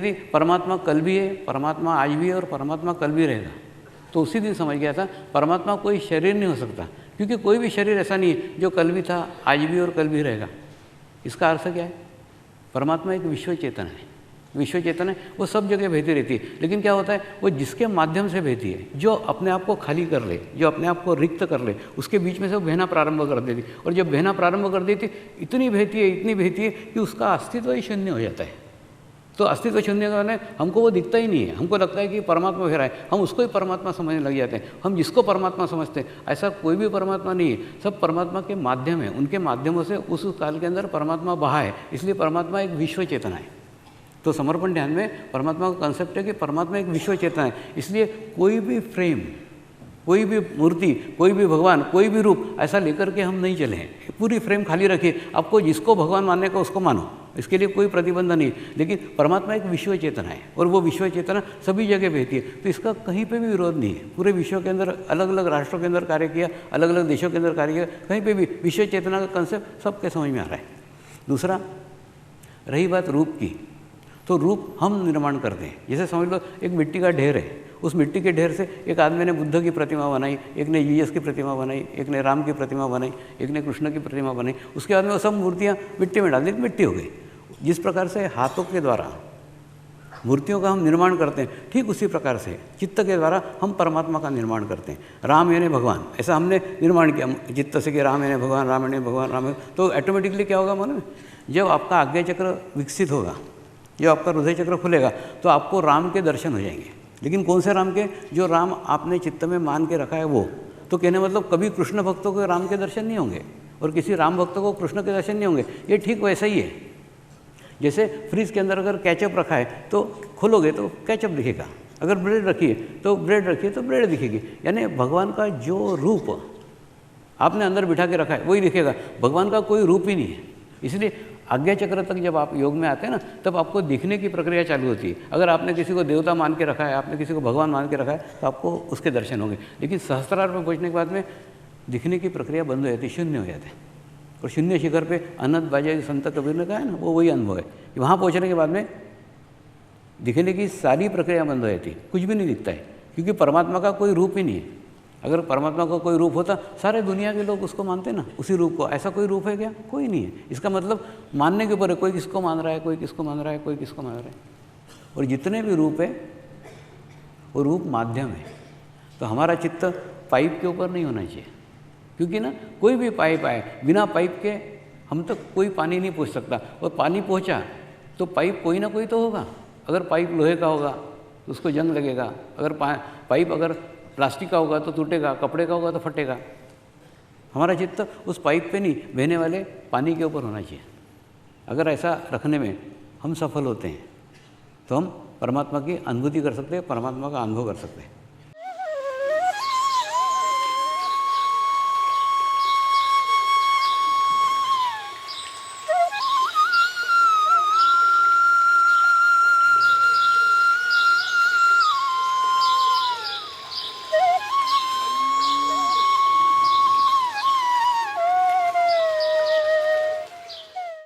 थी परमात्मा कल भी है, परमात्मा आज भी है और परमात्मा कल भी रहेगा, तो उसी दिन समझ गया था परमात्मा कोई शरीर नहीं हो सकता, क्योंकि कोई भी शरीर ऐसा नहीं है जो कल भी था, आज भी और कल भी रहेगा। इसका अर्थ क्या है? परमात्मा एक विश्व चेतन है, विश्व चेतन है, वो सब जगह बहती रहती है। लेकिन क्या होता है, वो जिसके माध्यम से बहती है, जो अपने आप को खाली कर ले, जो अपने आप को रिक्त कर ले, उसके बीच में से वो बहना प्रारंभ कर देती। और जब बहना प्रारंभ कर देती, इतनी बहती है, इतनी बहती है कि उसका अस्तित्व ही शून्य हो जाता है। तो अस्तित्व शून्य का मतलब हमको वो दिखता ही नहीं है, हमको लगता है कि परमात्मा बह रहा है, हम उसको ही परमात्मा समझने लग जाते हैं। हम जिसको परमात्मा समझते हैं, ऐसा कोई भी परमात्मा नहीं है, सब परमात्मा के माध्यम है, उनके माध्यमों से उस काल के अंदर परमात्मा बहा है, इसलिए परमात्मा एक विश्व चेतना है। तो समर्पण ध्यान में परमात्मा का कंसेप्ट है कि परमात्मा एक विश्व चेतना है, इसलिए कोई भी फ्रेम, कोई भी मूर्ति, कोई भी भगवान, कोई भी रूप ऐसा लेकर के हम नहीं चले हैं। पूरी फ्रेम खाली रखिए, आपको जिसको भगवान मानने का उसको मानो, इसके लिए कोई प्रतिबंध नहीं। लेकिन परमात्मा एक विश्व चेतना है और वो विश्व चेतना सभी जगह बहती है, तो इसका कहीं पे भी विरोध नहीं है। पूरे विश्व के अंदर अलग अलग राष्ट्रों के अंदर कार्य किया, अलग अलग देशों के अंदर कार्य किया, कहीं पे भी विश्व चेतना का कंसेप्ट सबके समझ में आ रहा है। दूसरा, रही बात रूप की, तो रूप हम निर्माण करते हैं। जैसे समझ लो एक मिट्टी का ढेर है, उस मिट्टी के ढेर से एक आदमी ने बुद्ध की प्रतिमा बनाई, एक ने जीसस की प्रतिमा बनाई, एक ने राम की प्रतिमा बनाई, एक ने कृष्ण की प्रतिमा बनाई, उसके बाद में वो सब मूर्तियाँ मिट्टी में डाल दी, मिट्टी हो गई। जिस प्रकार से हाथों के द्वारा मूर्तियों का हम निर्माण करते हैं, ठीक उसी प्रकार से चित्त के द्वारा हम परमात्मा का निर्माण करते हैं। राम यानी भगवान, ऐसा हमने निर्माण किया चित्त से कि राम यानी भगवान, राम यानी भगवान, राम, तो ऑटोमेटिकली क्या होगा मालूम है? जब आपका आज्ञा चक्र विकसित होगा, जब आपका हृदय चक्र खुलेगा, तो आपको राम के दर्शन हो जाएंगे। लेकिन कौन से राम के? जो राम आपने चित्त में मान के रखा है वो। तो कहने मतलब कभी कृष्ण भक्तों को राम के दर्शन नहीं होंगे और किसी राम भक्तों को कृष्ण के दर्शन नहीं होंगे। ये ठीक वैसा ही है, जैसे फ्रिज के अंदर अगर केचप रखा है तो खोलोगे तो केचप दिखेगा, अगर ब्रेड रखी है तो ब्रेड रखी है तो ब्रेड दिखेगी। यानी भगवान का जो रूप आपने अंदर बिठा के रखा है वही दिखेगा, भगवान का कोई रूप ही नहीं है। इसलिए आज्ञा चक्र तक जब आप योग में आते हैं ना, तब आपको दिखने की प्रक्रिया चालू होती है। अगर आपने किसी को देवता मान के रखा है, आपने किसी को भगवान मान के रखा है, तो आपको उसके दर्शन होंगे। लेकिन सहस्त्रार में पहुँचने के बाद में दिखने की प्रक्रिया बंद हो जाती है, शून्य हो जाते हैं। और शून्य शिखर पे अनंत बाजा संत कबीर ने कहा है ना, वो वही अनुभव है कि वहाँ पहुँचने के बाद में दिखने की सारी प्रक्रिया बंद हो जाती है, कुछ भी नहीं दिखता है, क्योंकि परमात्मा का कोई रूप ही नहीं है। अगर परमात्मा का कोई रूप होता, सारे दुनिया के लोग उसको मानते ना, उसी रूप को। ऐसा कोई रूप है क्या? कोई नहीं है। इसका मतलब मानने के ऊपर है, कोई किसको मान रहा है, कोई किसको मान रहा है, कोई किसको मान रहा है। और जितने भी रूप है वो रूप माध्यम है। तो हमारा चित्त पाइप के ऊपर नहीं होना चाहिए, क्योंकि ना कोई भी पाइप आए, बिना पाइप के हम तक कोई पानी नहीं पहुँच सकता। और पानी पहुँचा तो पाइप कोई ना कोई तो होगा। अगर पाइप लोहे का होगा तो उसको जंग लगेगा, अगर पाइप अगर प्लास्टिक का होगा तो टूटेगा, कपड़े का होगा तो फटेगा। हमारा चित्त उस पाइप पे नहीं, बहने वाले पानी के ऊपर होना चाहिए। अगर ऐसा रखने में हम सफल होते हैं तो हम परमात्मा की अनुभूति कर सकते हैं, परमात्मा का अनुभव कर सकते हैं।